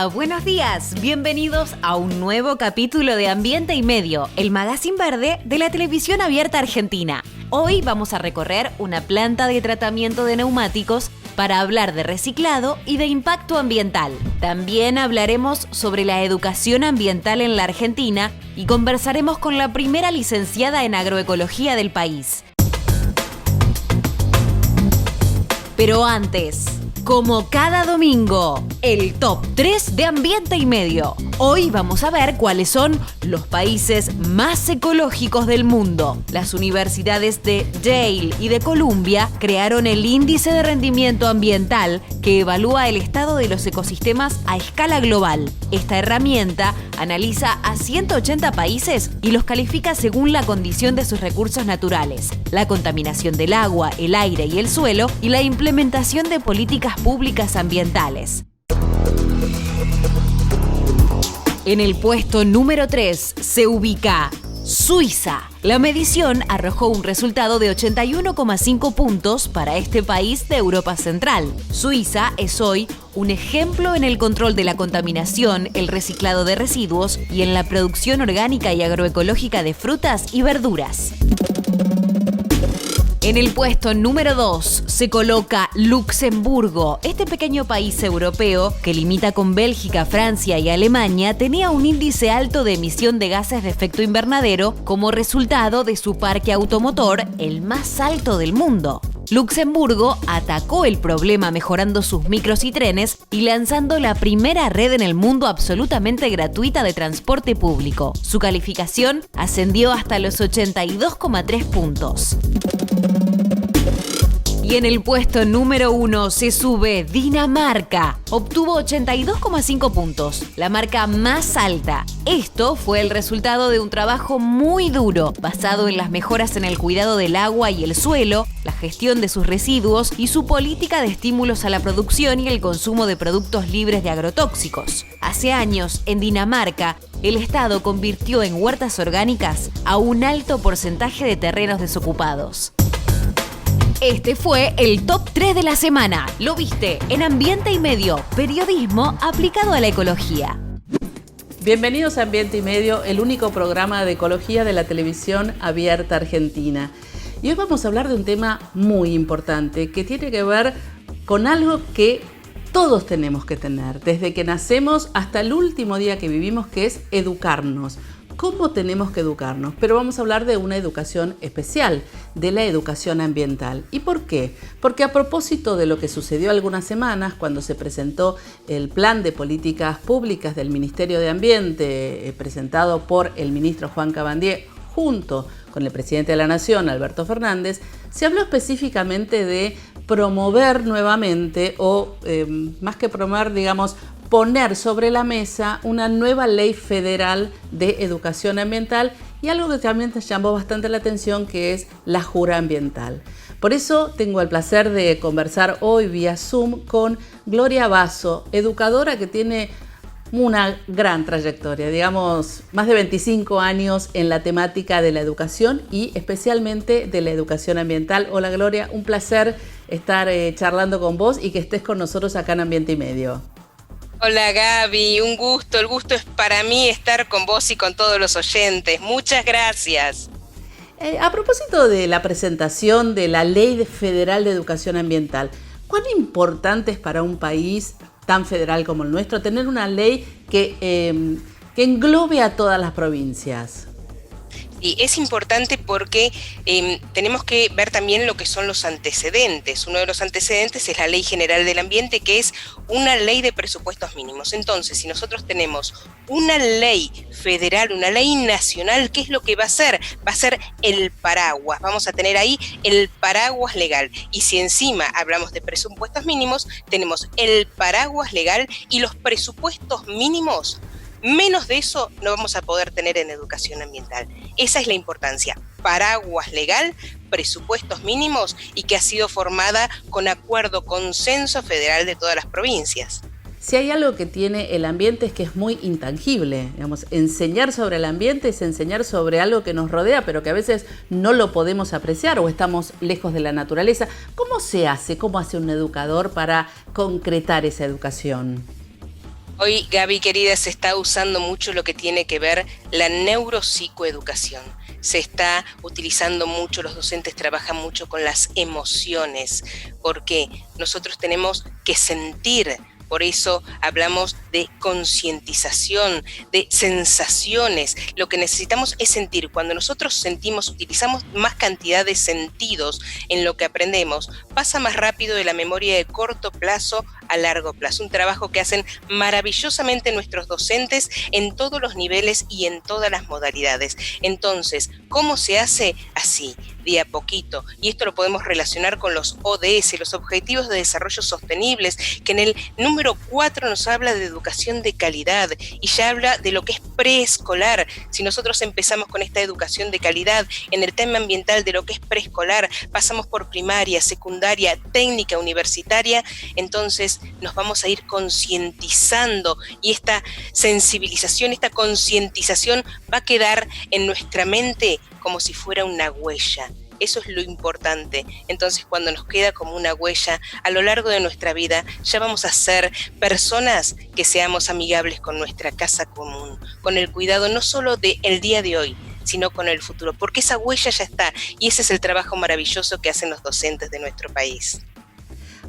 Hola, buenos días. Bienvenidos a un nuevo capítulo de Ambiente y Medio, el magazine verde de la televisión abierta argentina. Hoy vamos a recorrer una planta de tratamiento de neumáticos para hablar de reciclado y de impacto ambiental. También hablaremos sobre la educación ambiental en la Argentina y conversaremos con la primera licenciada en agroecología del país. Pero antes, como cada domingo, el top 3 de Ambiente y Medio. Hoy vamos a ver cuáles son los países más ecológicos del mundo. Las universidades de Yale y de Columbia crearon el Índice de Rendimiento Ambiental que evalúa el estado de los ecosistemas a escala global. Esta herramienta analiza a 180 países y los califica según la condición de sus recursos naturales, la contaminación del agua, el aire y el suelo y la implementación de políticas públicas ambientales. En el puesto número 3 se ubica Suiza. La medición arrojó un resultado de 81,5 puntos para este país de Europa Central. Suiza es hoy un ejemplo en el control de la contaminación, el reciclado de residuos y en la producción orgánica y agroecológica de frutas y verduras. En el puesto número 2 se coloca Luxemburgo. Este pequeño país europeo, que limita con Bélgica, Francia y Alemania, tenía un índice alto de emisión de gases de efecto invernadero como resultado de su parque automotor, el más alto del mundo. Luxemburgo atacó el problema mejorando sus micros y trenes y lanzando la primera red en el mundo absolutamente gratuita de transporte público. Su calificación ascendió hasta los 82,3 puntos. Y en el puesto número 1 se sube Dinamarca. Obtuvo 82,5 puntos, la marca más alta. Esto fue el resultado de un trabajo muy duro, basado en las mejoras en el cuidado del agua y el suelo, la gestión de sus residuos y su política de estímulos a la producción y el consumo de productos libres de agrotóxicos. Hace años, en Dinamarca, el Estado convirtió en huertas orgánicas a un alto porcentaje de terrenos desocupados. Este fue el top 3 de la semana. Lo viste en Ambiente y Medio, periodismo aplicado a la ecología. Bienvenidos a Ambiente y Medio, el único programa de ecología de la televisión abierta argentina. Y hoy vamos a hablar de un tema muy importante que tiene que ver con algo que todos tenemos que tener, desde que nacemos hasta el último día que vivimos, que es educarnos. ¿Cómo tenemos que educarnos? Pero vamos a hablar de una educación especial, de la educación ambiental. ¿Y por qué? Porque a propósito de lo que sucedió algunas semanas cuando se presentó el plan de políticas públicas del Ministerio de Ambiente, presentado por el ministro Juan Cabandier, junto con el presidente de la Nación, Alberto Fernández, se habló específicamente de promover nuevamente, o más que promover, digamos, poner sobre la mesa una nueva ley federal de educación ambiental y algo que también te llamó bastante la atención, que es la Jura Ambiental. Por eso tengo el placer de conversar hoy vía Zoom con Gloria Basso, educadora que tiene una gran trayectoria, digamos, más de 25 años en la temática de la educación y especialmente de la educación ambiental. Hola Gloria, un placer estar charlando con vos y que estés con nosotros acá en Ambiente y Medio. Hola Gaby, un gusto, el gusto es para mí estar con vos y con todos los oyentes. Muchas gracias. A propósito de la presentación de la Ley Federal de Educación Ambiental, ¿cuán importante es para un país tan federal como el nuestro tener una ley que englobe a todas las provincias? Y es importante porque tenemos que ver también lo que son los antecedentes. Uno de los antecedentes es la Ley General del Ambiente, que es una ley de presupuestos mínimos. Entonces, si nosotros tenemos una ley federal, una ley nacional, ¿qué es lo que va a hacer? Va a ser el paraguas. Vamos a tener ahí el paraguas legal. Y si encima hablamos de presupuestos mínimos, tenemos el paraguas legal y los presupuestos mínimos. Menos de eso no vamos a poder tener en educación ambiental. Esa es la importancia. Paraguas legal, presupuestos mínimos y que ha sido formada con acuerdo, consenso federal de todas las provincias. Si hay algo que tiene el ambiente es que es muy intangible. Digamos, enseñar sobre el ambiente es enseñar sobre algo que nos rodea, pero que a veces no lo podemos apreciar o estamos lejos de la naturaleza. ¿Cómo se hace? ¿Cómo hace un educador para concretar esa educación? Hoy, Gaby querida, se está usando mucho lo que tiene que ver la neuropsicoeducación. Se está utilizando mucho, los docentes trabajan mucho con las emociones, porque nosotros tenemos que sentir. Por eso hablamos de concientización, de sensaciones. Lo que necesitamos es sentir. Cuando nosotros sentimos, utilizamos más cantidad de sentidos en lo que aprendemos, pasa más rápido de la memoria de corto plazo a largo plazo. Un trabajo que hacen maravillosamente nuestros docentes en todos los niveles y en todas las modalidades. Entonces, ¿cómo se hace? Así, de a poquito. Y esto lo podemos relacionar con los ODS, los Objetivos de Desarrollo Sostenibles, que en el número 4 nos habla de educación de calidad y ya habla de lo que es preescolar. Si nosotros empezamos con esta educación de calidad en el tema ambiental de lo que es preescolar, pasamos por primaria, secundaria, técnica, universitaria, entonces nos vamos a ir concientizando y esta sensibilización, esta concientización va a quedar en nuestra mente como si fuera una huella. Eso es lo importante. Entonces, cuando nos queda como una huella a lo largo de nuestra vida, ya vamos a ser personas que seamos amigables con nuestra casa común, con el cuidado no solo del día de hoy, sino con el futuro, porque esa huella ya está y ese es el trabajo maravilloso que hacen los docentes de nuestro país.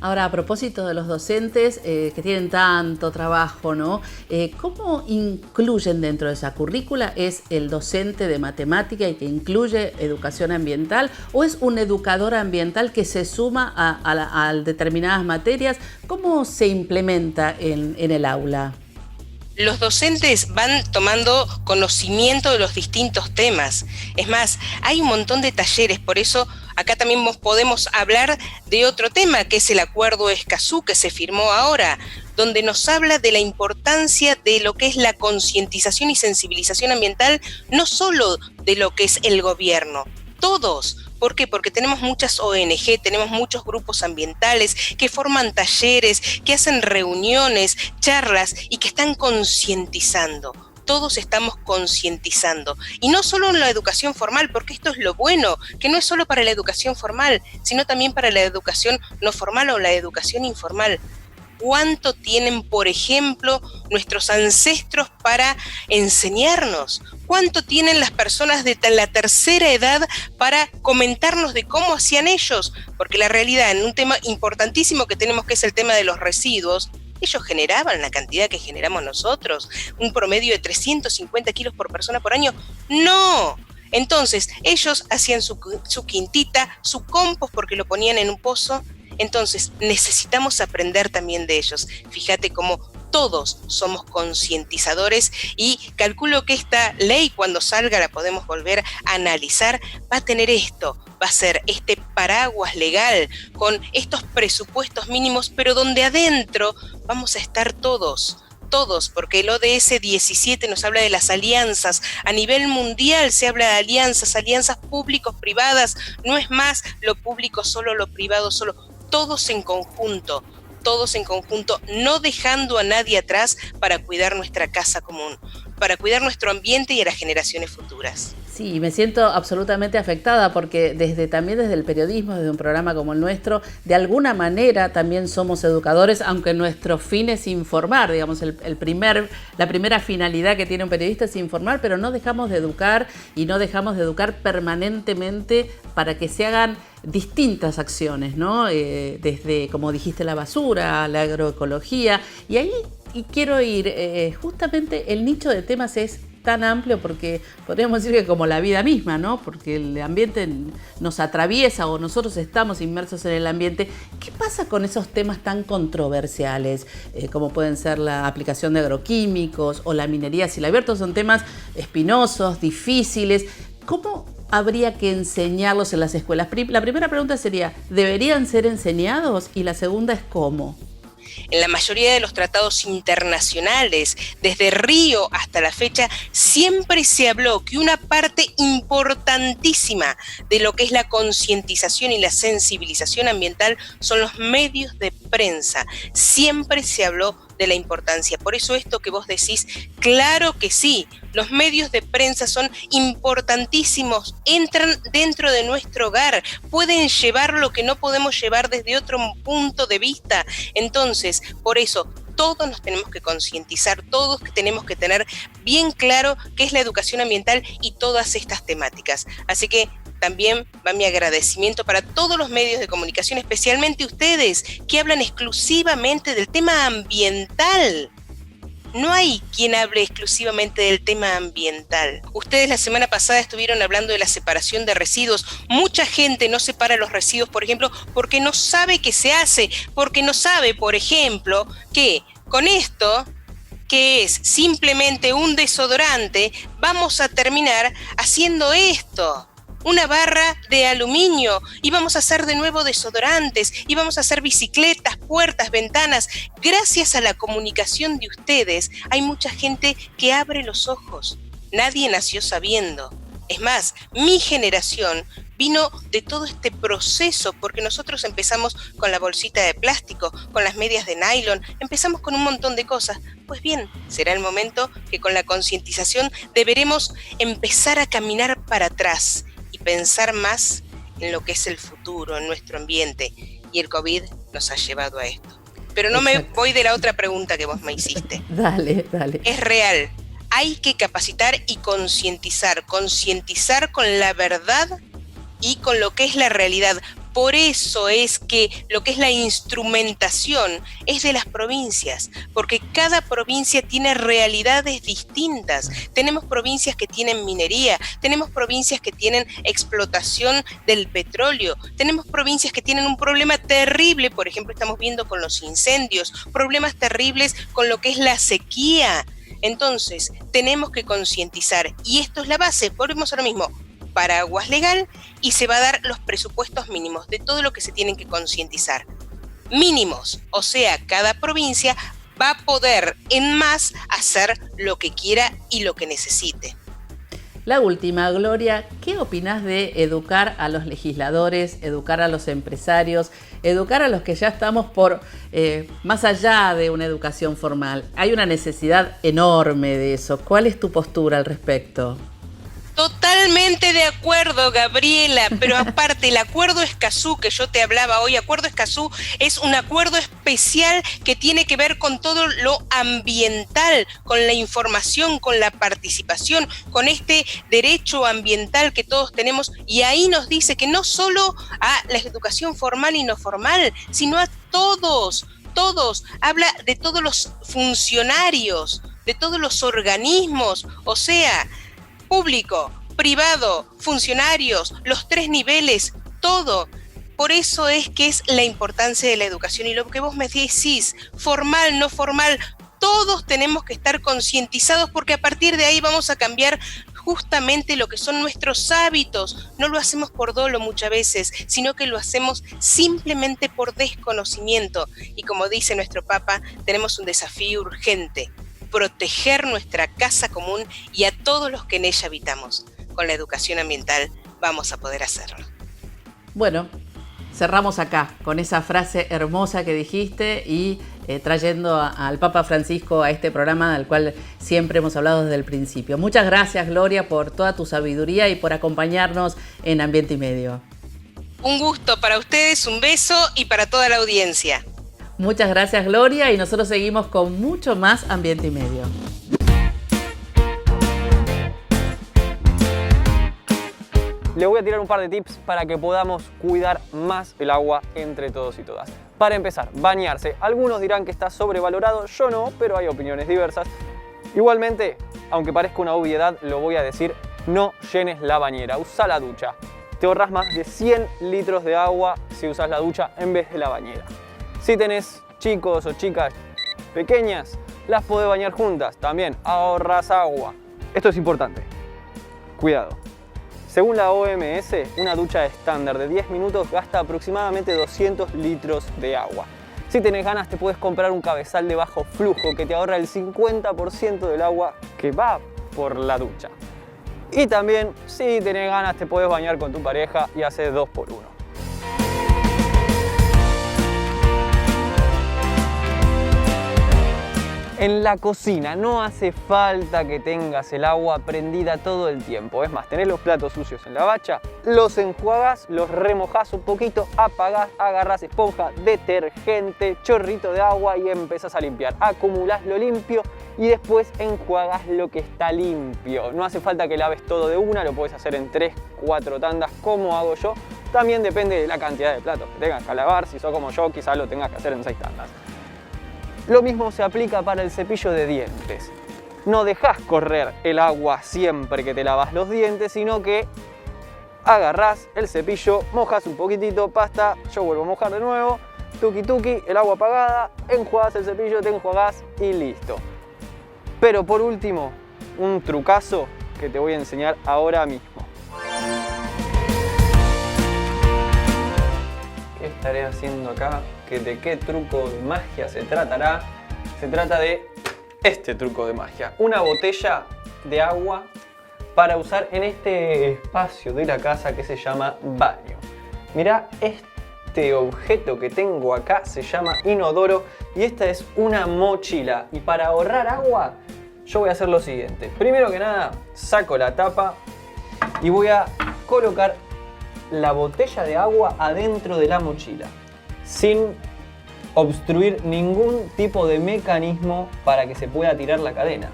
Ahora, a propósito de los docentes que tienen tanto trabajo, ¿no? ¿Cómo incluyen dentro de esa currícula? ¿Es el docente de matemática y que incluye educación ambiental? ¿O es un educador ambiental que se suma a determinadas materias? ¿Cómo se implementa en el aula? Los docentes van tomando conocimiento de los distintos temas. Es más, hay un montón de talleres, por eso acá también podemos hablar de otro tema, que es el Acuerdo Escazú, que se firmó ahora, donde nos habla de la importancia de lo que es la concientización y sensibilización ambiental, no solo de lo que es el gobierno, todos. ¿Por qué? Porque tenemos muchas ONG, tenemos muchos grupos ambientales que forman talleres, que hacen reuniones, charlas y que están concientizando. Todos estamos concientizando. Y no solo en la educación formal, porque esto es lo bueno, que no es solo para la educación formal, sino también para la educación no formal o la educación informal. ¿Cuánto tienen, por ejemplo, nuestros ancestros para enseñarnos? ¿Cuánto tienen las personas de la tercera edad para comentarnos de cómo hacían ellos? Porque la realidad, en un tema importantísimo que tenemos, que es el tema de los residuos, ellos generaban la cantidad que generamos nosotros, un promedio de 350 kilos por persona por año. ¡No! Entonces, ellos hacían su quintita, su compost porque lo ponían en un pozo. Entonces, necesitamos aprender también de ellos. Fíjate cómo todos somos concientizadores y calculo que esta ley, cuando salga, la podemos volver a analizar, va a tener esto, va a ser este paraguas legal con estos presupuestos mínimos, pero donde adentro vamos a estar todos, porque el ODS 17 nos habla de las alianzas. A nivel mundial se habla de alianzas públicos-privadas, no es más lo público solo, lo privado solo, todos en conjunto, no dejando a nadie atrás para cuidar nuestra casa común, para cuidar nuestro ambiente y a las generaciones futuras. Sí, me siento absolutamente afectada porque también desde el periodismo, desde un programa como el nuestro, de alguna manera también somos educadores, aunque nuestro fin es informar, digamos, la primera finalidad que tiene un periodista es informar, pero no dejamos de educar y no dejamos de educar permanentemente para que se hagan distintas acciones, ¿no? Desde, como dijiste, la basura, la agroecología, y quiero ir, justamente el nicho de temas es tan amplio porque podríamos decir que como la vida misma, ¿no? Porque el ambiente nos atraviesa o nosotros estamos inmersos en el ambiente. ¿Qué pasa con esos temas tan controversiales como pueden ser la aplicación de agroquímicos o la minería a cielo abierto? Son temas espinosos, difíciles. ¿Cómo habría que enseñarlos en las escuelas? La primera pregunta sería, ¿deberían ser enseñados? Y la segunda es ¿cómo? En la mayoría de los tratados internacionales, desde Río hasta la fecha, siempre se habló que una parte importantísima de lo que es la concientización y la sensibilización ambiental son los medios de prensa. Siempre se habló de la importancia. Por eso esto que vos decís, claro que sí, los medios de prensa son importantísimos, entran dentro de nuestro hogar, pueden llevar lo que no podemos llevar desde otro punto de vista. Entonces, por eso, todos nos tenemos que concientizar, todos tenemos que tener bien claro qué es la educación ambiental y todas estas temáticas. Así que también va mi agradecimiento para todos los medios de comunicación, especialmente ustedes, que hablan exclusivamente del tema ambiental. No hay quien hable exclusivamente del tema ambiental. Ustedes la semana pasada estuvieron hablando de la separación de residuos. Mucha gente no separa los residuos, por ejemplo, porque no sabe qué se hace, porque no sabe, por ejemplo, que con esto, que es simplemente un desodorante, vamos a terminar haciendo esto. Una barra de aluminio, y vamos a hacer de nuevo desodorantes, y vamos a hacer bicicletas, puertas, ventanas. Gracias a la comunicación de ustedes, hay mucha gente que abre los ojos. Nadie nació sabiendo. Es más, mi generación vino de todo este proceso, porque nosotros empezamos con la bolsita de plástico, con las medias de nylon, empezamos con un montón de cosas. Pues bien, será el momento que con la concientización deberemos empezar a caminar para atrás y pensar más en lo que es el futuro, en nuestro ambiente. Y el COVID nos ha llevado a esto. Pero no me voy de la otra pregunta que vos me hiciste. Dale. Es real. Hay que capacitar y concientizar con la verdad y con lo que es la realidad. Por eso es que lo que es la instrumentación es de las provincias, porque cada provincia tiene realidades distintas. Tenemos provincias que tienen minería, tenemos provincias que tienen explotación del petróleo, tenemos provincias que tienen un problema terrible, por ejemplo, estamos viendo con los incendios, problemas terribles con lo que es la sequía. Entonces, tenemos que concientizar, y esto es la base, volvemos a lo mismo, paraguas legal, y se va a dar los presupuestos mínimos de todo lo que se tienen que concientizar. Mínimos, o sea, cada provincia va a poder en más hacer lo que quiera y lo que necesite. La última, Gloria, ¿qué opinás de educar a los legisladores, educar a los empresarios, educar a los que ya estamos por más allá de una educación formal? Hay una necesidad enorme de eso. ¿Cuál es tu postura al respecto? Totalmente de acuerdo, Gabriela, pero aparte el acuerdo Escazú que yo te hablaba hoy, acuerdo Escazú es un acuerdo especial que tiene que ver con todo lo ambiental, con la información, con la participación, con este derecho ambiental que todos tenemos, y ahí nos dice que no solo a la educación formal y no formal, sino a todos, habla de todos los funcionarios, de todos los organismos, o sea, público, privado, funcionarios, los 3 niveles, todo. Por eso es que es la importancia de la educación. Y lo que vos me decís, formal, no formal, todos tenemos que estar concientizados, porque a partir de ahí vamos a cambiar justamente lo que son nuestros hábitos. No lo hacemos por dolo muchas veces, sino que lo hacemos simplemente por desconocimiento. Y como dice nuestro Papa, tenemos un desafío urgente: proteger nuestra casa común y a todos los que en ella habitamos. Con la educación ambiental vamos a poder hacerlo. Bueno, cerramos acá con esa frase hermosa que dijiste y trayendo al Papa Francisco a este programa del cual siempre hemos hablado desde el principio. Muchas gracias, Gloria, por toda tu sabiduría y por acompañarnos en Ambiente y Medio. Un gusto para ustedes, un beso, y para toda la audiencia. Muchas gracias, Gloria, y nosotros seguimos con mucho más Ambiente y Medio. Le voy a tirar un par de tips para que podamos cuidar más el agua entre todos y todas. Para empezar, bañarse. Algunos dirán que está sobrevalorado, yo no, pero hay opiniones diversas. Igualmente, aunque parezca una obviedad, lo voy a decir: no llenes la bañera, usa la ducha. Te ahorras más de 100 litros de agua si usas la ducha en vez de la bañera. Si tenés chicos o chicas pequeñas, las podés bañar juntas, también ahorras agua. Esto es importante. Cuidado. Según la OMS, una ducha estándar de 10 minutos gasta aproximadamente 200 litros de agua. Si tenés ganas, te puedes comprar un cabezal de bajo flujo que te ahorra el 50% del agua que va por la ducha. Y también, si tenés ganas, te podés bañar con tu pareja y hacer 2x1. En la cocina no hace falta que tengas el agua prendida todo el tiempo. Es más, tenés los platos sucios en la bacha, los enjuagás, los remojás un poquito, apagás, agarrás esponja, detergente, chorrito de agua y empezás a limpiar. Acumulás lo limpio y después enjuagás lo que está limpio. No hace falta que laves todo de una, lo podés hacer en 3-4 tandas como hago yo. También depende de la cantidad de platos que tengas que lavar. Si sos como yo, quizás lo tengas que hacer en 6 tandas. Lo mismo se aplica para el cepillo de dientes. No dejás correr el agua siempre que te lavas los dientes, sino que agarrás el cepillo, mojas un poquitito, pasta, yo vuelvo a mojar de nuevo, tuki tuki, el agua apagada, enjuagás el cepillo, te enjuagás y listo. Pero por último, un trucazo que te voy a enseñar ahora mismo. ¿Qué estaré haciendo acá? ¿De qué truco de magia se tratará? Se trata de este truco de magia. Una botella de agua para usar en este espacio de la casa que se llama baño. Mirá, este objeto que tengo acá se llama inodoro y esta es una mochila. Y para ahorrar agua, yo voy a hacer lo siguiente. Primero que nada, saco la tapa y voy a colocar la botella de agua adentro de la mochila, sin obstruir ningún tipo de mecanismo para que se pueda tirar la cadena.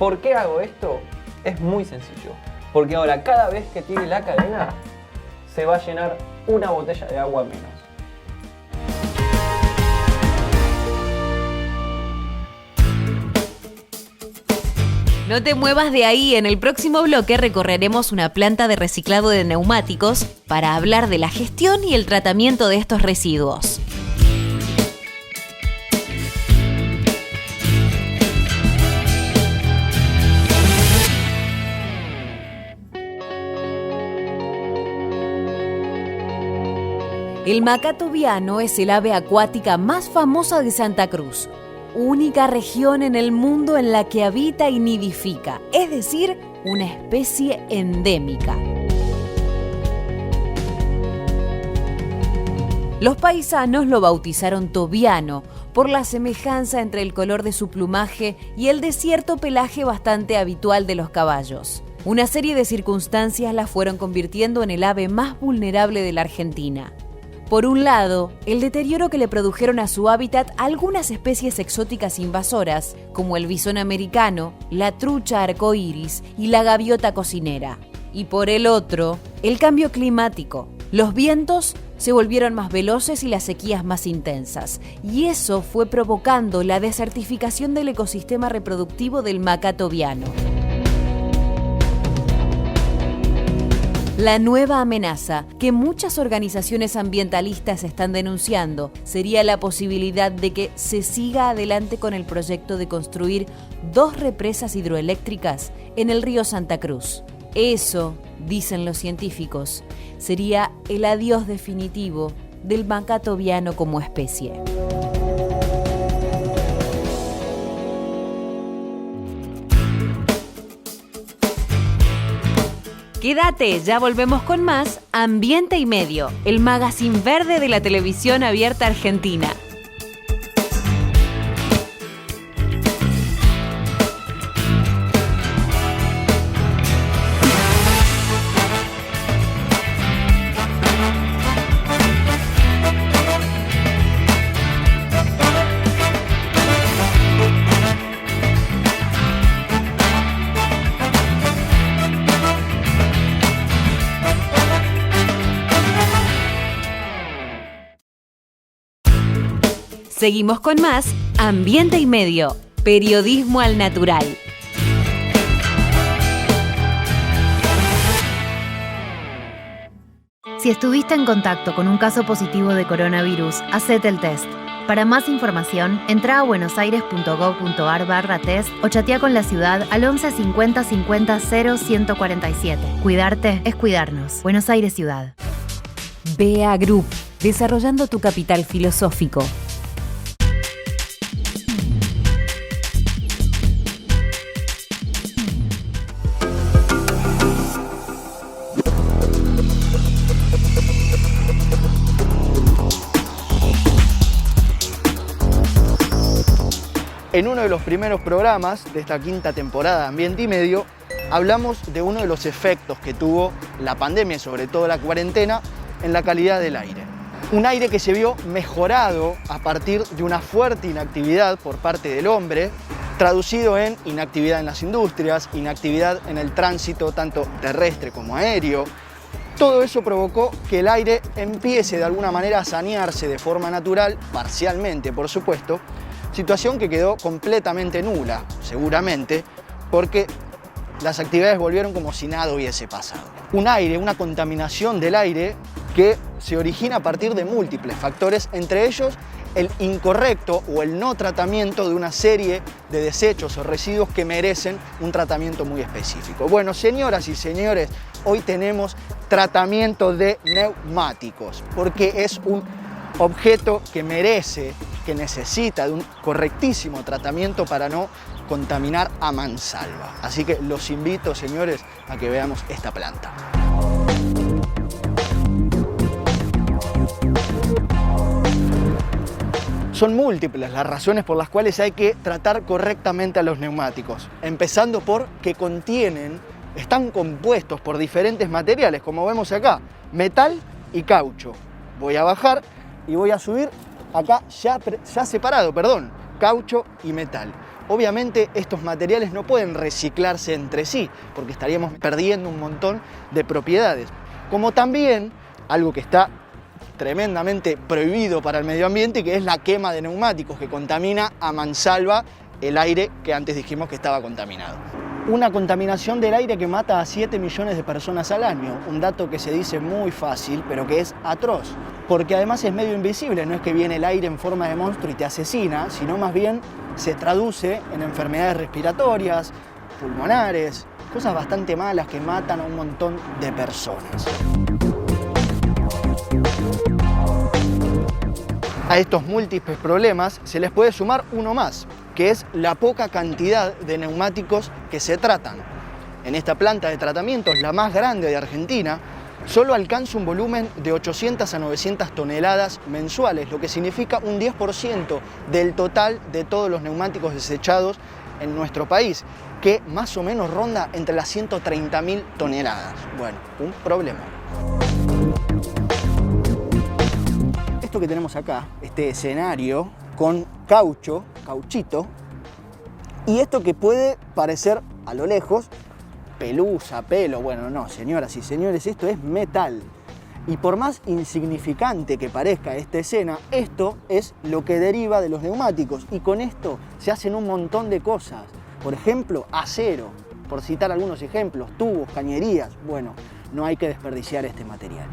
¿Por qué hago esto? Es muy sencillo. Porque ahora cada vez que tire la cadena se va a llenar una botella de agua menos. No te muevas de ahí, en el próximo bloque recorreremos una planta de reciclado de neumáticos para hablar de la gestión y el tratamiento de estos residuos. El macato viano es el ave acuática más famosa de Santa Cruz. Única región en el mundo en la que habita y nidifica, es decir, una especie endémica. Los paisanos lo bautizaron tobiano por la semejanza entre el color de su plumaje y el de cierto pelaje bastante habitual de los caballos. Una serie de circunstancias la fueron convirtiendo en el ave más vulnerable de la Argentina. Por un lado, el deterioro que le produjeron a su hábitat algunas especies exóticas invasoras, como el bisón americano, la trucha arcoíris y la gaviota cocinera. Y por el otro, el cambio climático. Los vientos se volvieron más veloces y las sequías más intensas, y eso fue provocando la desertificación del ecosistema reproductivo del macato viano. La nueva amenaza que muchas organizaciones ambientalistas están denunciando sería la posibilidad de que se siga adelante con el proyecto de construir 2 represas hidroeléctricas en el río Santa Cruz. Eso, dicen los científicos, sería el adiós definitivo del macato viano como especie. Quédate, ya volvemos con más Ambiente y Medio, el magazine verde de la televisión abierta argentina. Seguimos con más Ambiente y Medio, periodismo al natural. Si estuviste en contacto con un caso positivo de coronavirus, hacete el test. Para más información, entra a buenosaires.gov.ar/test o chatea con la ciudad al 11 50 50 0 147. Cuidarte es cuidarnos. Buenos Aires Ciudad. BA Group, desarrollando tu capital filosófico. En uno de los primeros programas de esta quinta temporada de Ambiente y Medio, hablamos de uno de los efectos que tuvo la pandemia y sobre todo la cuarentena en la calidad del aire. Un aire que se vio mejorado a partir de una fuerte inactividad por parte del hombre, traducido en inactividad en las industrias, inactividad en el tránsito tanto terrestre como aéreo. Todo eso provocó que el aire empiece de alguna manera a sanearse de forma natural, parcialmente por supuesto, situación que quedó completamente nula, seguramente, porque las actividades volvieron como si nada hubiese pasado. Un aire, una contaminación del aire que se origina a partir de múltiples factores, entre ellos el incorrecto o el no tratamiento de una serie de desechos o residuos que merecen un tratamiento muy específico. Bueno, señoras y señores, hoy tenemos tratamiento de neumáticos, porque es un objeto que merece, que necesita de un correctísimo tratamiento para no contaminar a mansalva. Así que los invito, señores, a que veamos esta planta. Son múltiples las razones por las cuales hay que tratar correctamente a los neumáticos, empezando por que están compuestos por diferentes materiales, como vemos acá, metal y caucho. Voy a bajar y voy a subir acá ya separado, caucho y metal. Obviamente estos materiales no pueden reciclarse entre sí, porque estaríamos perdiendo un montón de propiedades. Como también algo que está tremendamente prohibido para el medio ambiente, que es la quema de neumáticos, que contamina a mansalva el aire que antes dijimos que estaba contaminado. Una contaminación del aire que mata a 7 millones de personas al año, un dato que se dice muy fácil, pero que es atroz, porque además es medio invisible, no es que viene el aire en forma de monstruo y te asesina, sino más bien se traduce en enfermedades respiratorias, pulmonares, cosas bastante malas que matan a un montón de personas. A estos múltiples problemas se les puede sumar uno más, que es la poca cantidad de neumáticos que se tratan. En esta planta de tratamientos, la más grande de Argentina, solo alcanza un volumen de 800 a 900 toneladas mensuales, lo que significa un 10% del total de todos los neumáticos desechados en nuestro país, que más o menos ronda entre las 130.000 toneladas. Bueno, un problema. Esto que tenemos acá, este escenario con cauchito, y esto que puede parecer a lo lejos pelusa, pelo, bueno, no, señoras y señores, esto es metal. Y por más insignificante que parezca esta escena, esto es lo que deriva de los neumáticos, y con esto se hacen un montón de cosas. Por ejemplo, acero, por citar algunos ejemplos, tubos, cañerías. Bueno, no hay que desperdiciar este material.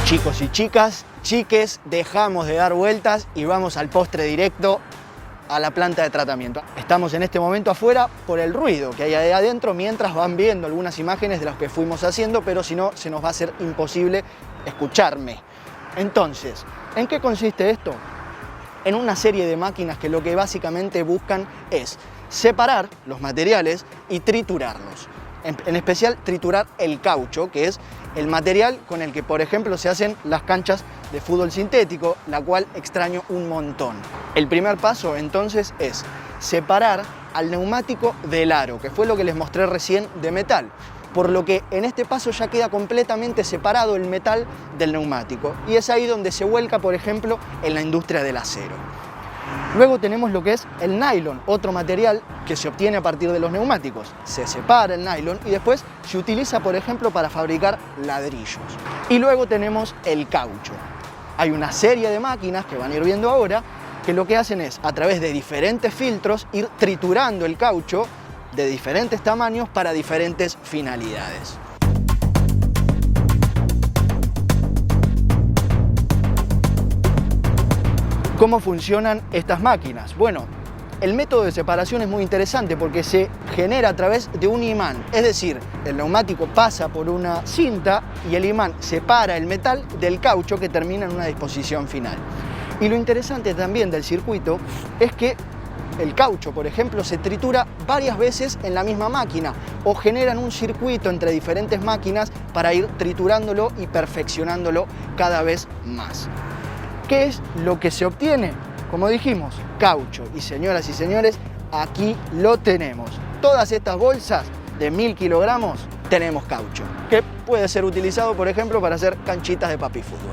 Chicos y chicas, chiques, dejamos de dar vueltas y vamos al postre directo a la planta de tratamiento. Estamos en este momento afuera por el ruido que hay ahí adentro, mientras van viendo algunas imágenes de las que fuimos haciendo, pero si no, se nos va a hacer imposible escucharme. Entonces, ¿en qué consiste esto? En una serie de máquinas que lo que básicamente buscan es separar los materiales y triturarlos. En especial triturar el caucho, que es el material con el que, por ejemplo, se hacen las canchas de fútbol sintético, la cual extraño un montón. El primer paso, entonces, es separar al neumático del aro, que fue lo que les mostré recién de metal, por lo que en este paso ya queda completamente separado el metal del neumático, y es ahí donde se vuelca, por ejemplo, en la industria del acero. Luego tenemos lo que es el nylon, otro material que se obtiene a partir de los neumáticos. Se separa el nylon y después se utiliza, por ejemplo, para fabricar ladrillos. Y luego tenemos el caucho. Hay una serie de máquinas que van a ir viendo ahora que lo que hacen es, a través de diferentes filtros, ir triturando el caucho de diferentes tamaños para diferentes finalidades. ¿Cómo funcionan estas máquinas? Bueno, el método de separación es muy interesante porque se genera a través de un imán. Es decir, el neumático pasa por una cinta y el imán separa el metal del caucho que termina en una disposición final. Y lo interesante también del circuito es que El caucho, por ejemplo, se tritura varias veces en la misma máquina o generan un circuito entre diferentes máquinas para ir triturándolo y perfeccionándolo cada vez más. ¿Qué es lo que se obtiene? Como dijimos, caucho. Y señoras y señores, aquí lo tenemos. Todas estas bolsas de 1000 kilogramos tenemos caucho, que puede ser utilizado, por ejemplo, para hacer canchitas de papifútbol.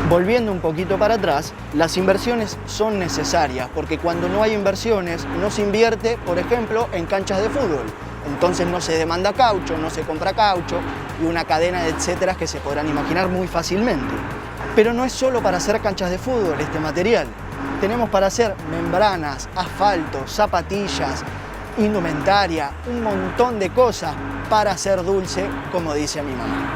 Volviendo un poquito para atrás, las inversiones son necesarias porque cuando no hay inversiones no se invierte, por ejemplo, en canchas de fútbol. Entonces no se demanda caucho, no se compra caucho y una cadena de etcéteras que se podrán imaginar muy fácilmente. Pero no es solo para hacer canchas de fútbol este material. Tenemos para hacer membranas, asfalto, zapatillas, indumentaria, un montón de cosas para hacer dulce, como dice mi mamá.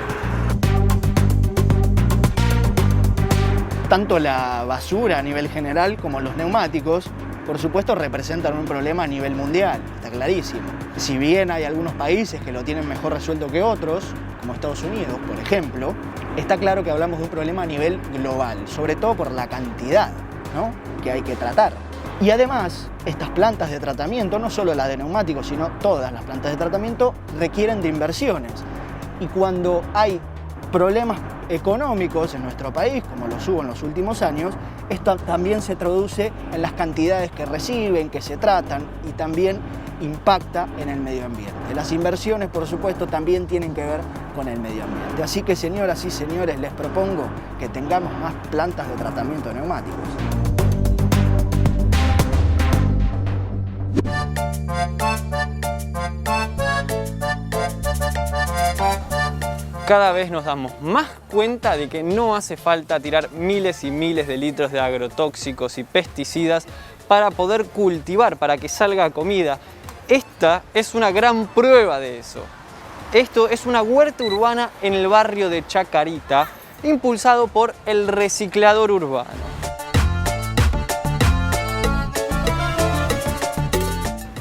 Tanto la basura a nivel general como los neumáticos, por supuesto, representan un problema a nivel mundial, está clarísimo. Si bien hay algunos países que lo tienen mejor resuelto que otros, como Estados Unidos, por ejemplo, está claro que hablamos de un problema a nivel global, sobre todo por la cantidad, ¿no?, que hay que tratar. Y además, estas plantas de tratamiento, no solo la de neumáticos, sino todas las plantas de tratamiento, requieren de inversiones. Y cuando hay problemas económicos en nuestro país, como los hubo en los últimos años, esto también se traduce en las cantidades que reciben, que se tratan y también impacta en el medio ambiente. Las inversiones, por supuesto, también tienen que ver con el medio ambiente. Así que, señoras y señores, les propongo que tengamos más plantas de tratamiento de neumáticos. Cada vez nos damos más cuenta de que no hace falta tirar miles y miles de litros de agrotóxicos y pesticidas para poder cultivar, para que salga comida. Esta es una gran prueba de eso. Esto es una huerta urbana en el barrio de Chacarita, impulsado por el reciclador urbano.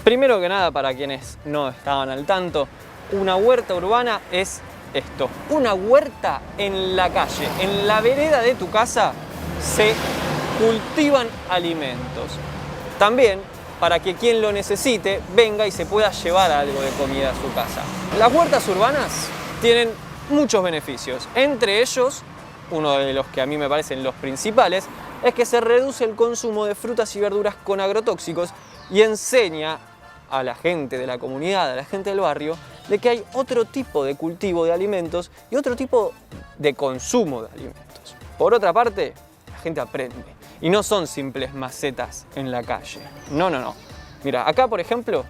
Primero que nada, para quienes no estaban al tanto, una huerta urbana es esto, una huerta en la calle, en la vereda de tu casa se cultivan alimentos. También para que quien lo necesite venga y se pueda llevar algo de comida a su casa. Las huertas urbanas tienen muchos beneficios, entre ellos, uno de los que a mí me parecen los principales, es que se reduce el consumo de frutas y verduras con agrotóxicos y enseña a la gente de la comunidad, a la gente del barrio, de que hay otro tipo de cultivo de alimentos y otro tipo de consumo de alimentos. Por otra parte, la gente aprende y no son simples macetas en la calle. No, no, no. Mira, acá por ejemplo,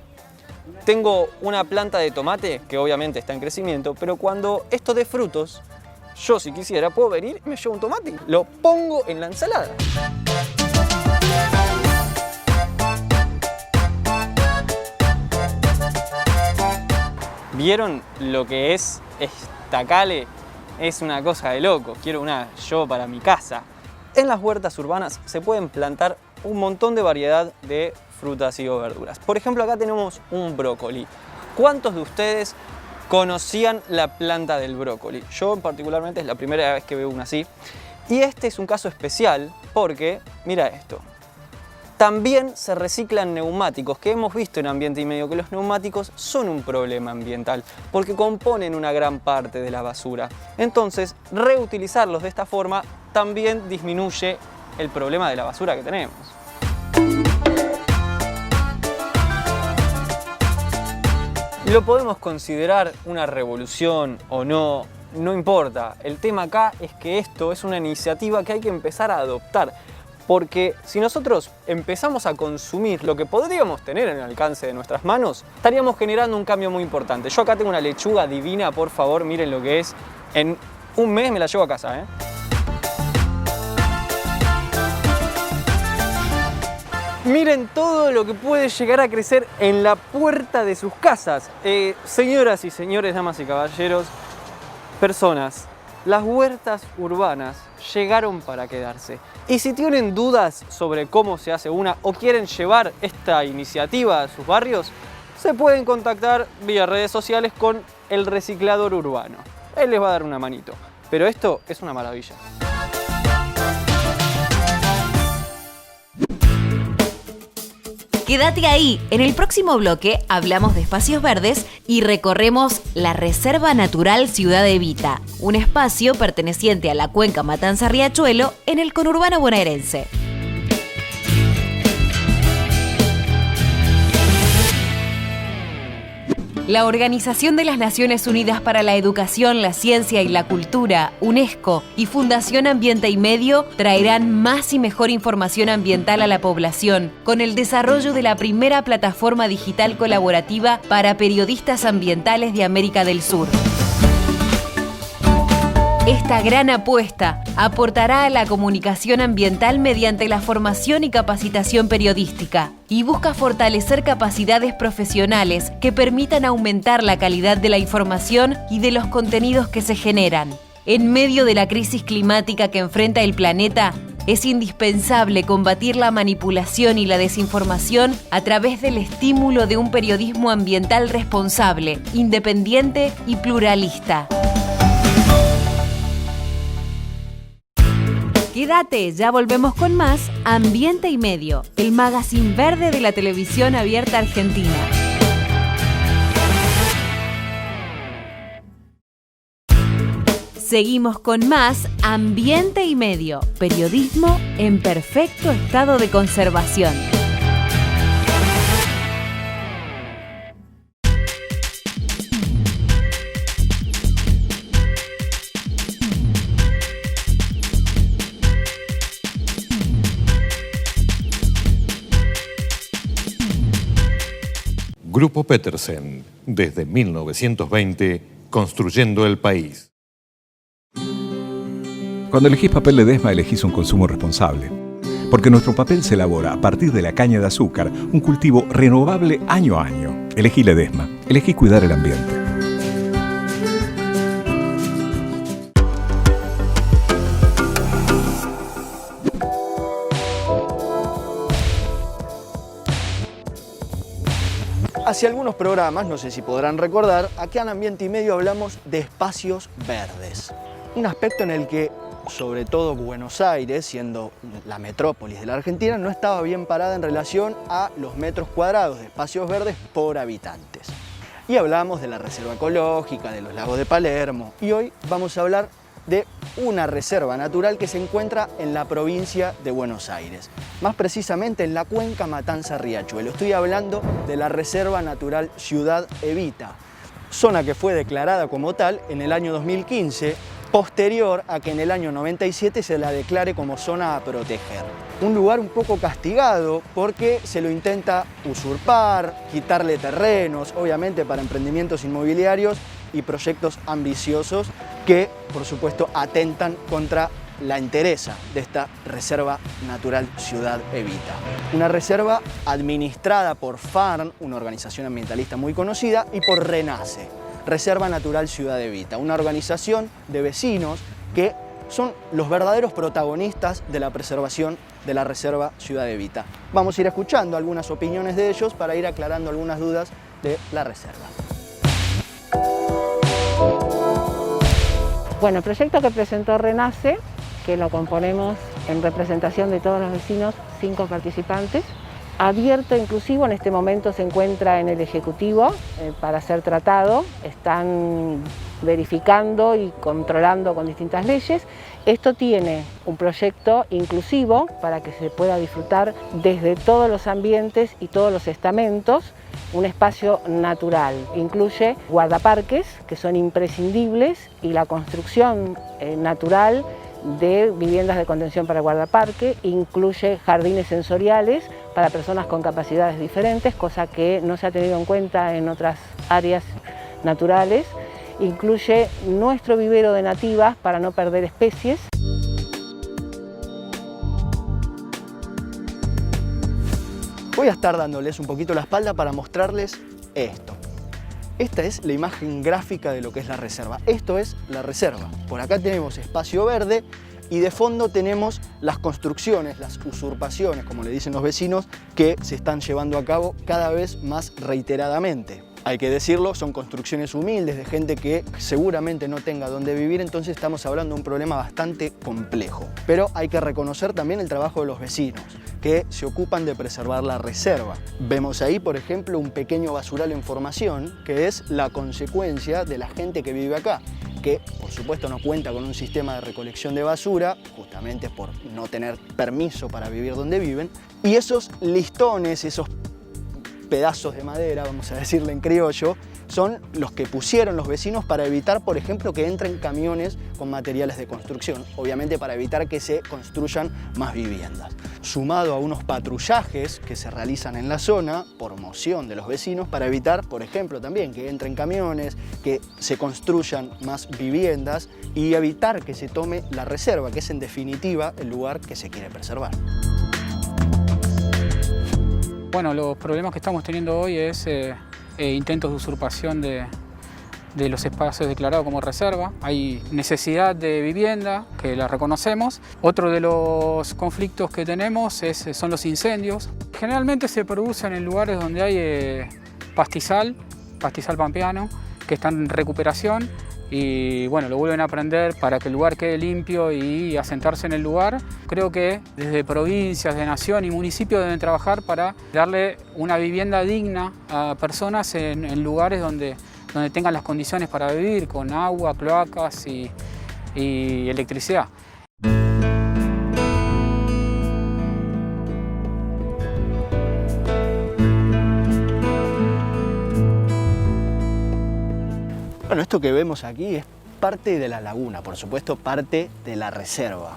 tengo una planta de tomate que obviamente está en crecimiento, pero cuando esto dé frutos, yo si quisiera puedo venir y me llevo un tomate, lo pongo en la ensalada. ¿Vieron lo que es esta cale? Es una cosa de loco, quiero una yo para mi casa. En las huertas urbanas se pueden plantar un montón de variedad de frutas y verduras. Por ejemplo, acá tenemos un brócoli. ¿Cuántos de ustedes conocían la planta del brócoli? Yo particularmente es la primera vez que veo una así. Y este es un caso especial porque, mira esto. También se reciclan neumáticos, que hemos visto en Ambiente y Medio que los neumáticos son un problema ambiental porque componen una gran parte de la basura. Entonces, reutilizarlos de esta forma también disminuye el problema de la basura que tenemos. Lo podemos considerar una revolución o no, no importa. El tema acá es que esto es una iniciativa que hay que empezar a adoptar. Porque si nosotros empezamos a consumir lo que podríamos tener en el alcance de nuestras manos, estaríamos generando un cambio muy importante. Yo acá tengo una lechuga divina, por favor, miren lo que es. En un mes me la llevo a casa, ¿eh? Miren todo lo que puede llegar a crecer en la puerta de sus casas. Señoras y señores, damas y caballeros, personas, las huertas urbanas llegaron para quedarse. Y si tienen dudas sobre cómo se hace una o quieren llevar esta iniciativa a sus barrios, se pueden contactar vía redes sociales con el reciclador urbano. Él les va a dar una manito. Pero esto es una maravilla. Quédate ahí, en el próximo bloque hablamos de espacios verdes y recorremos la Reserva Natural Ciudad Evita, un espacio perteneciente a la cuenca Matanza-Riachuelo en el conurbano bonaerense. La Organización de las Naciones Unidas para la Educación, la Ciencia y la Cultura, UNESCO y Fundación Ambiente y Medio traerán más y mejor información ambiental a la población con el desarrollo de la primera plataforma digital colaborativa para periodistas ambientales de América del Sur. Esta gran apuesta aportará a la comunicación ambiental mediante la formación y capacitación periodística y busca fortalecer capacidades profesionales que permitan aumentar la calidad de la información y de los contenidos que se generan. En medio de la crisis climática que enfrenta el planeta, es indispensable combatir la manipulación y la desinformación a través del estímulo de un periodismo ambiental responsable, independiente y pluralista. Quédate, ya volvemos con más Ambiente y Medio, el magazine verde de la televisión abierta argentina. Seguimos con más Ambiente y Medio, periodismo en perfecto estado de conservación. Grupo Petersen, desde 1920, construyendo el país. Cuando elegís papel Ledesma, elegís un consumo responsable. Porque nuestro papel se elabora a partir de la caña de azúcar, un cultivo renovable año a año. Elegí Ledesma, elegí cuidar el ambiente. Hace algunos programas, no sé si podrán recordar, acá en Ambiente y Medio hablamos de espacios verdes. Un aspecto en el que, sobre todo Buenos Aires, siendo la metrópolis de la Argentina, no estaba bien parada en relación a los metros cuadrados de espacios verdes por habitantes. Y hablamos de la Reserva Ecológica, de los lagos de Palermo, y hoy vamos a hablar de una reserva natural que se encuentra en la provincia de Buenos Aires, más precisamente en la cuenca Matanza-Riachuelo. Estoy hablando de la Reserva Natural Ciudad Evita, zona que fue declarada como tal en el año 2015, posterior a que en el año 97 se la declare como zona a proteger. Un lugar un poco castigado porque se lo intenta usurpar, quitarle terrenos, obviamente para emprendimientos inmobiliarios y proyectos ambiciosos que, por supuesto, atentan contra la entereza de esta Reserva Natural Ciudad Evita. Una reserva administrada por FARN, una organización ambientalista muy conocida, y por RENACE, Reserva Natural Ciudad Evita, una organización de vecinos que son los verdaderos protagonistas de la preservación de la Reserva Ciudad Evita. Vamos a ir escuchando algunas opiniones de ellos para ir aclarando algunas dudas de la reserva. Bueno, el proyecto que presentó RENACE, que lo componemos en representación de todos los vecinos, 5 participantes, abierto inclusivo, en este momento se encuentra en el Ejecutivo para ser tratado, están verificando y controlando con distintas leyes. Esto tiene un proyecto inclusivo para que se pueda disfrutar desde todos los ambientes y todos los estamentos, un espacio natural. Incluye guardaparques, que son imprescindibles, y la construcción natural de viviendas de contención para guardaparque, incluye jardines sensoriales para personas con capacidades diferentes, cosa que no se ha tenido en cuenta en otras áreas naturales. Incluye nuestro vivero de nativas para no perder especies. Voy a estar dándoles un poquito la espalda para mostrarles esto. Esta es la imagen gráfica de lo que es la reserva. Esto es la reserva. Por acá tenemos espacio verde y de fondo tenemos las construcciones, las usurpaciones, como le dicen los vecinos, que se están llevando a cabo cada vez más reiteradamente. hay que decirlo, son construcciones humildes de gente que seguramente no tenga dónde vivir, entonces estamos hablando de un problema bastante complejo. Pero hay que reconocer también el trabajo de los vecinos, que se ocupan de preservar la reserva. Vemos ahí, por ejemplo, un pequeño basural en formación, que es la consecuencia de la gente que vive acá, que por supuesto no cuenta con un sistema de recolección de basura, justamente por no tener permiso para vivir donde viven, y esos listones, esos pedazos de madera, vamos a decirle en criollo, son los que pusieron los vecinos para evitar, por ejemplo, que entren camiones con materiales de construcción, obviamente para evitar que se construyan más viviendas. Sumado a unos patrullajes que se realizan en la zona por moción de los vecinos para evitar, por ejemplo, también que entren camiones, que se construyan más viviendas y evitar que se tome la reserva, que es en definitiva el lugar que se quiere preservar. Bueno, los problemas que estamos teniendo hoy es intentos de usurpación de los espacios declarados como reserva. Hay necesidad de vivienda, que la reconocemos. Otro de los conflictos que tenemos son los incendios. Generalmente se producen en lugares donde hay pastizal pampeano, que está en recuperación. Y bueno, lo vuelven a prender para que el lugar quede limpio y asentarse en el lugar. Creo que desde provincias, de nación y municipios deben trabajar para darle una vivienda digna a personas en lugares donde tengan las condiciones para vivir, con agua, cloacas y electricidad. Bueno, esto que vemos aquí es parte de la laguna, por supuesto parte de la reserva.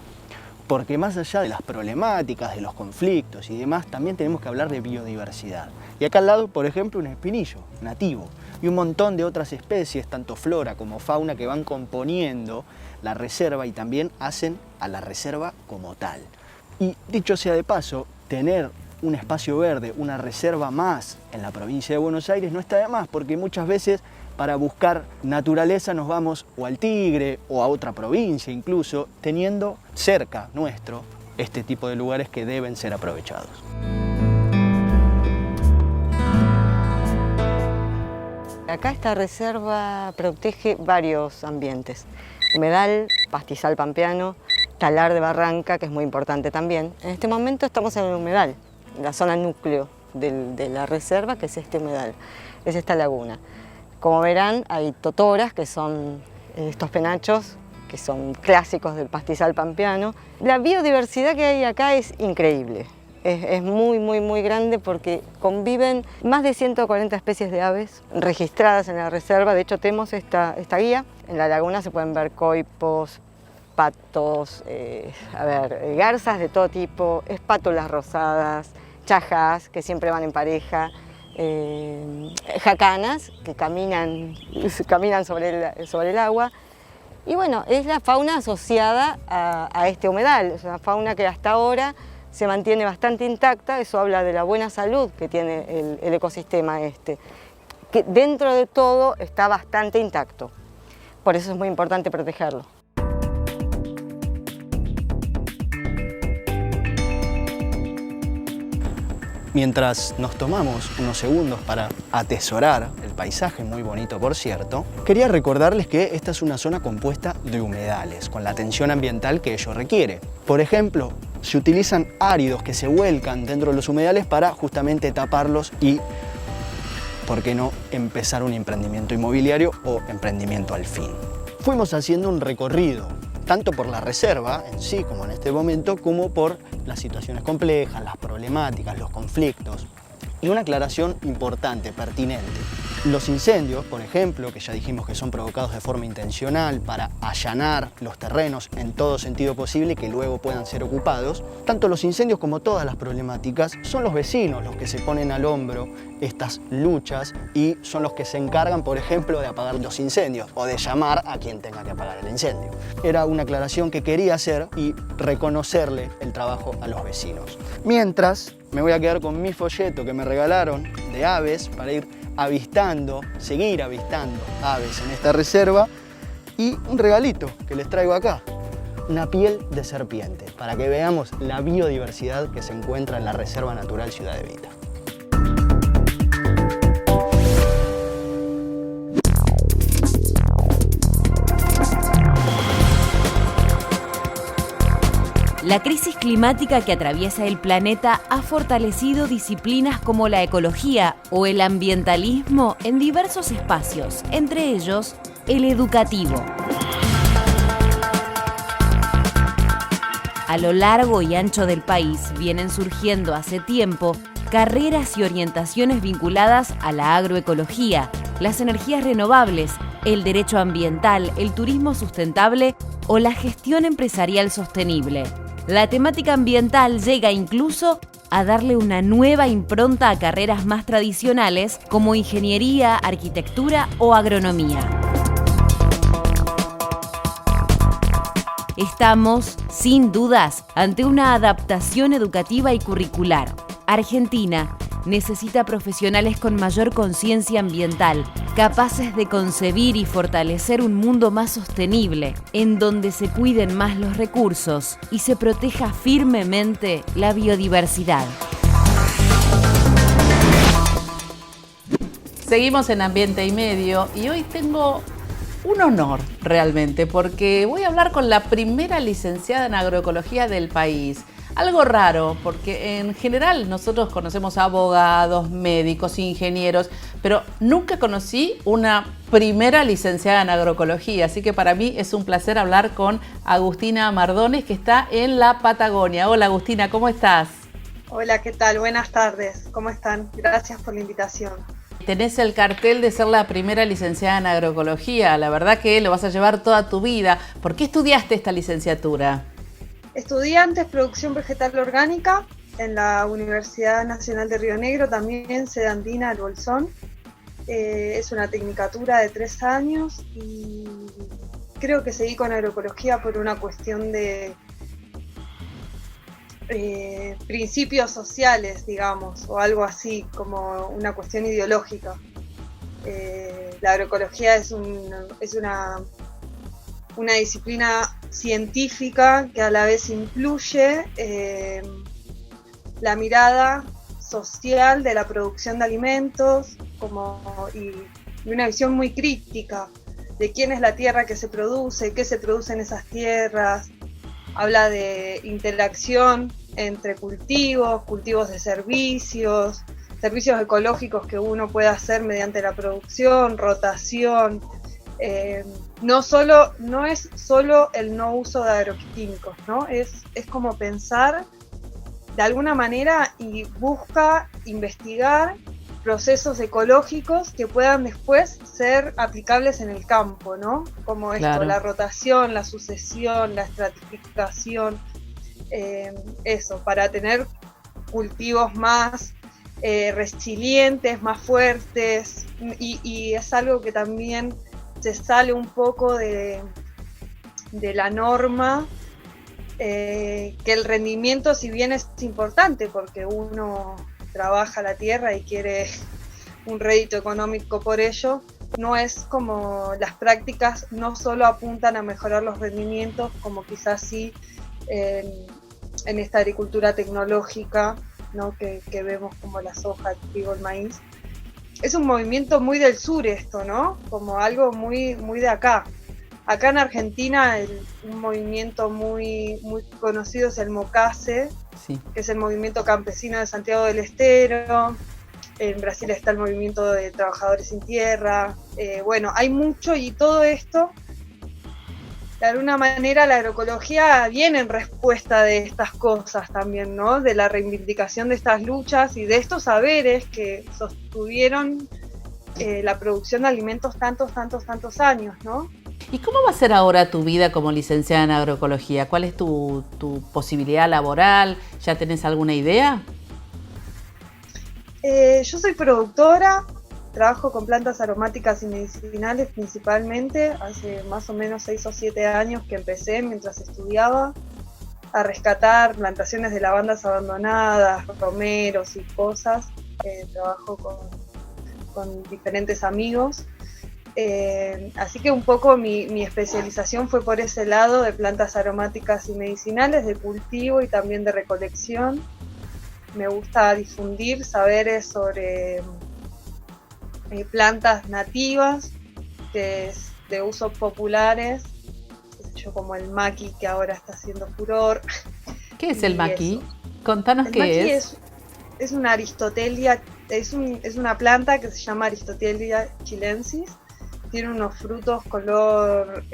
Porque más allá de las problemáticas, de los conflictos y demás, también tenemos que hablar de biodiversidad. Y acá al lado, por ejemplo, un espinillo nativo y un montón de otras especies, tanto flora como fauna, que van componiendo la reserva y también hacen a la reserva como tal. Y dicho sea de paso, tener un espacio verde, una reserva más en la provincia de Buenos Aires no está de más, porque muchas veces para buscar naturaleza nos vamos o al Tigre o a otra provincia incluso, teniendo cerca nuestro este tipo de lugares que deben ser aprovechados. Acá esta reserva protege varios ambientes. Humedal, pastizal pampeano, talar de barranca, que es muy importante también. En este momento estamos en el humedal, en la zona núcleo de la reserva, que es este humedal, es esta laguna. Como verán, hay totoras, que son estos penachos, que son clásicos del pastizal pampeano. La biodiversidad que hay acá es increíble. Es muy grande porque conviven más de 140 especies de aves registradas en la reserva. De hecho, tenemos esta guía. En la laguna se pueden ver coipos, patos, garzas de todo tipo, espátulas rosadas, chajás, que siempre van en pareja, jacanas, que caminan sobre el agua. Y bueno, es la fauna asociada a este humedal. Es una fauna que hasta ahora se mantiene bastante intacta. Eso habla de la buena salud que tiene el ecosistema este, que dentro de todo está bastante intacto. Por eso es muy importante protegerlo. Mientras nos tomamos unos segundos para atesorar el paisaje, muy bonito por cierto, quería recordarles que esta es una zona compuesta de humedales, con la atención ambiental que ello requiere. Por ejemplo, se utilizan áridos que se vuelcan dentro de los humedales para justamente taparlos y, ¿por qué no?, empezar un emprendimiento inmobiliario o emprendimiento al fin. Fuimos haciendo un recorrido, tanto por la reserva en sí, como en este momento, como por las situaciones complejas, las problemáticas, los conflictos. Y una aclaración importante, pertinente. Los incendios, por ejemplo, que ya dijimos que son provocados de forma intencional para allanar los terrenos en todo sentido posible que luego puedan ser ocupados, tanto los incendios como todas las problemáticas son los vecinos los que se ponen al hombro estas luchas y son los que se encargan, por ejemplo, de apagar los incendios o de llamar a quien tenga que apagar el incendio. Era una aclaración que quería hacer y reconocerle el trabajo a los vecinos. Mientras, me voy a quedar con mi folleto que me regalaron de aves para ir seguir avistando aves en esta reserva y un regalito que les traigo acá, una piel de serpiente, para que veamos la biodiversidad que se encuentra en la Reserva Natural Ciudad Evita. La crisis climática que atraviesa el planeta ha fortalecido disciplinas como la ecología o el ambientalismo en diversos espacios, entre ellos el educativo. A lo largo y ancho del país vienen surgiendo hace tiempo carreras y orientaciones vinculadas a la agroecología, las energías renovables, el derecho ambiental, el turismo sustentable o la gestión empresarial sostenible. La temática ambiental llega incluso a darle una nueva impronta a carreras más tradicionales como ingeniería, arquitectura o agronomía. Estamos, sin dudas, ante una adaptación educativa y curricular. Argentina necesita profesionales con mayor conciencia ambiental, capaces de concebir y fortalecer un mundo más sostenible, en donde se cuiden más los recursos y se proteja firmemente la biodiversidad. Seguimos en Ambiente y Medio y hoy tengo un honor realmente porque voy a hablar con la primera licenciada en agroecología del país. Algo raro, porque en general nosotros conocemos abogados, médicos, ingenieros, pero nunca conocí una primera licenciada en agroecología. Así que para mí es un placer hablar con Agustina Mardones, que está en la Patagonia. Hola Agustina, ¿cómo estás? Hola, ¿qué tal? Buenas tardes. ¿Cómo están? Gracias por la invitación. Tenés el cartel de ser la primera licenciada en agroecología. La verdad que lo vas a llevar toda tu vida. ¿Por qué estudiaste esta licenciatura? Estudié antes producción vegetal orgánica en la Universidad Nacional de Río Negro, también sede andina del Bolsón. Es una tecnicatura de 3 años y creo que seguí con agroecología por una cuestión de principios sociales, digamos, o algo así, como una cuestión ideológica. La agroecología es una disciplina científica que a la vez incluye la mirada social de la producción de alimentos y una visión muy crítica de quién es la tierra que se produce, qué se produce en esas tierras. Habla de interacción entre cultivos de servicios ecológicos que uno puede hacer mediante la producción, rotación. No es solo el no uso de agroquímicos, ¿no? Es como pensar de alguna manera y busca investigar procesos ecológicos que puedan después ser aplicables en el campo, ¿no? Como esto, claro. La rotación, la sucesión, la estratificación, para tener cultivos más resilientes, más fuertes, y es algo que también se sale un poco de la norma, que el rendimiento, si bien es importante porque uno trabaja la tierra y quiere un rédito económico por ello, no es como las prácticas no solo apuntan a mejorar los rendimientos, como quizás sí en esta agricultura tecnológica, ¿no? que vemos como la soja, el trigo, el maíz. Es un movimiento muy del sur esto, ¿no? Como algo muy, muy de acá. Acá en Argentina un movimiento muy, muy conocido es el MOCASE, sí, que es el movimiento campesino de Santiago del Estero. En Brasil está el movimiento de trabajadores sin tierra. Bueno, hay mucho, y todo esto, de alguna manera la agroecología viene en respuesta de estas cosas también, ¿no? De la reivindicación de estas luchas y de estos saberes que sostuvieron la producción de alimentos tantos años, ¿no? ¿Y cómo va a ser ahora tu vida como licenciada en agroecología? ¿Cuál es tu posibilidad laboral? ¿Ya tenés alguna idea? Yo soy productora, trabajo con plantas aromáticas y medicinales principalmente. Hace más o menos 6 o 7 años que empecé, mientras estudiaba, a rescatar plantaciones de lavandas abandonadas, romeros y cosas. Trabajo con diferentes amigos. Así que un poco mi especialización fue por ese lado de plantas aromáticas y medicinales, de cultivo y también de recolección. Me gusta difundir saberes sobre plantas nativas de usos populares, pollo, como el maqui, que ahora está haciendo furor. ¿Qué es el maqui? Eso. Contanos qué es. Es una Aristotelia, es una planta que se llama Aristotelia chilensis. Tiene unos frutos color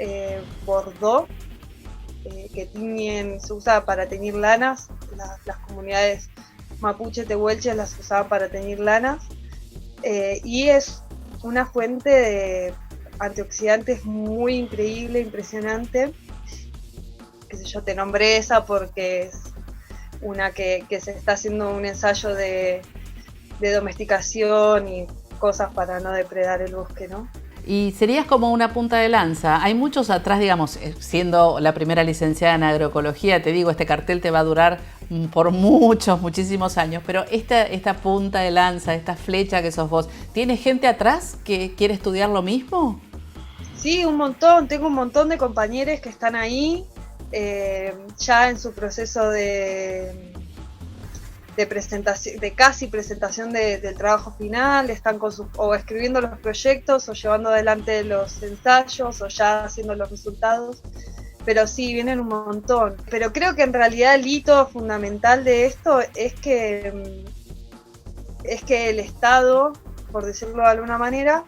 bordó, que se usa para teñir lanas. Las comunidades mapuche tehuelches las usaban para teñir lanas. Y es una fuente de antioxidantes muy increíble, impresionante. Qué sé yo, te nombré esa porque es una que se está haciendo un ensayo de domesticación y cosas para no depredar el bosque, ¿no? Y serías como una punta de lanza. Hay muchos atrás, digamos, siendo la primera licenciada en agroecología, te digo, este cartel te va a durar por muchísimos años, pero esta punta de lanza, esta flecha que sos vos, ¿tiene gente atrás que quiere estudiar lo mismo? Sí, un montón. Tengo un montón de compañeros que están ahí ya en su proceso de presentación, de casi presentación del trabajo final, están o escribiendo los proyectos o llevando adelante los ensayos o ya haciendo los resultados, pero sí, vienen un montón. Pero creo que en realidad el hito fundamental de esto es que el Estado, por decirlo de alguna manera,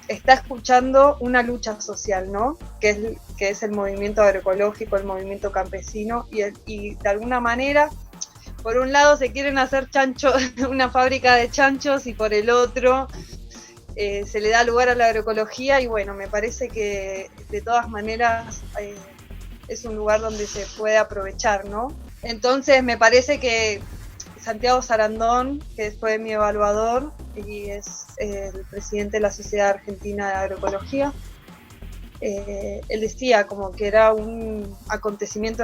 está escuchando una lucha social, ¿no? Que es el movimiento agroecológico, el movimiento campesino, y de alguna manera, por un lado se quieren hacer una fábrica de chanchos, y por el otro se le da lugar a la agroecología, y bueno, me parece que de todas maneras es un lugar donde se puede aprovechar, ¿no? Entonces me parece que Santiago Sarandón, que fue mi evaluador y es el presidente de la Sociedad Argentina de Agroecología, él decía como que era un acontecimiento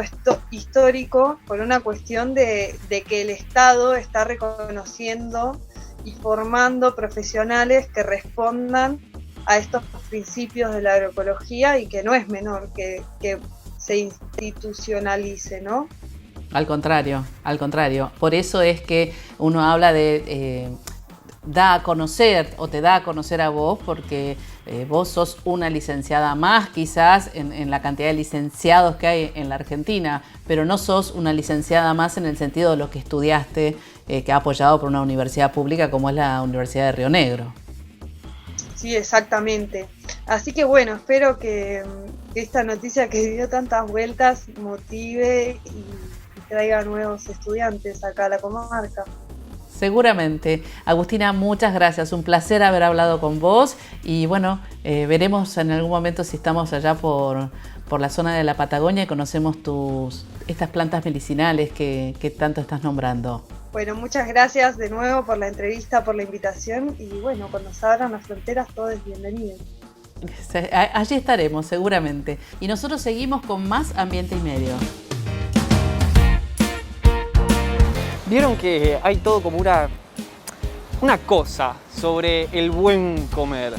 histórico por una cuestión de que el Estado está reconociendo y formando profesionales que respondan a estos principios de la agroecología, y que no es menor que se institucionalice, ¿no? Al contrario. Por eso es que uno habla de da a conocer, o te da a conocer a vos, porque vos sos una licenciada más quizás en la cantidad de licenciados que hay en la Argentina, pero no sos una licenciada más en el sentido de lo que estudiaste, que ha apoyado por una universidad pública como es la Universidad de Río Negro. Sí, exactamente. Así que bueno, espero que esta noticia que dio tantas vueltas motive y traiga nuevos estudiantes acá a la comarca. Seguramente. Agustina, muchas gracias. Un placer haber hablado con vos, y bueno, veremos en algún momento si estamos allá por la zona de la Patagonia y conocemos estas plantas medicinales que tanto estás nombrando. Bueno, muchas gracias de nuevo por la entrevista, por la invitación, y bueno, cuando se abran las fronteras todo es bienvenido. Allí estaremos, seguramente. Y nosotros seguimos con más Ambiente y Medio. Vieron que hay todo como una cosa sobre el buen comer.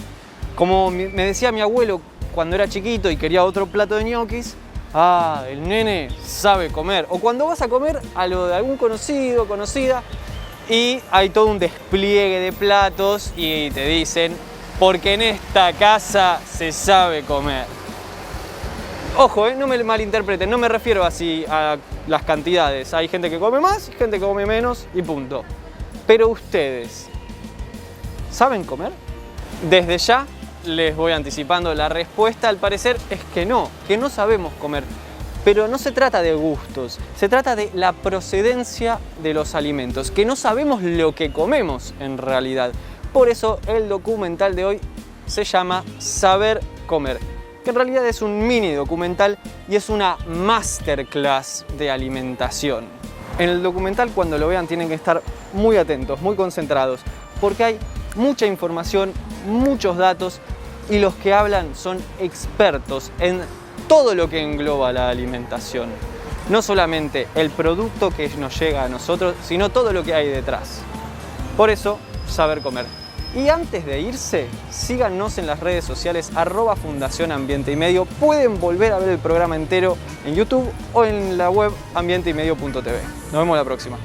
Como me decía mi abuelo cuando era chiquito y quería otro plato de ñoquis, el nene sabe comer. O cuando vas a comer a lo de algún conocido, conocida, y hay todo un despliegue de platos y te dicen, porque en esta casa se sabe comer. Ojo, no me malinterpreten, no me refiero así a las cantidades. Hay gente que come más y gente que come menos y punto. Pero ustedes, ¿saben comer? Desde ya les voy anticipando la respuesta. Al parecer es que no sabemos comer. Pero no se trata de gustos, se trata de la procedencia de los alimentos, que no sabemos lo que comemos en realidad. Por eso el documental de hoy se llama Saber Comer, que en realidad es un mini documental y es una masterclass de alimentación. En el documental, cuando lo vean, tienen que estar muy atentos, muy concentrados, porque hay mucha información, muchos datos, y los que hablan son expertos en todo lo que engloba la alimentación. No solamente el producto que nos llega a nosotros, sino todo lo que hay detrás. Por eso, Saber Comer. Y antes de irse, síganos en las redes sociales @Fundación Ambiente y Medio. Pueden volver a ver el programa entero en YouTube o en la web ambienteymedio.tv. Nos vemos la próxima.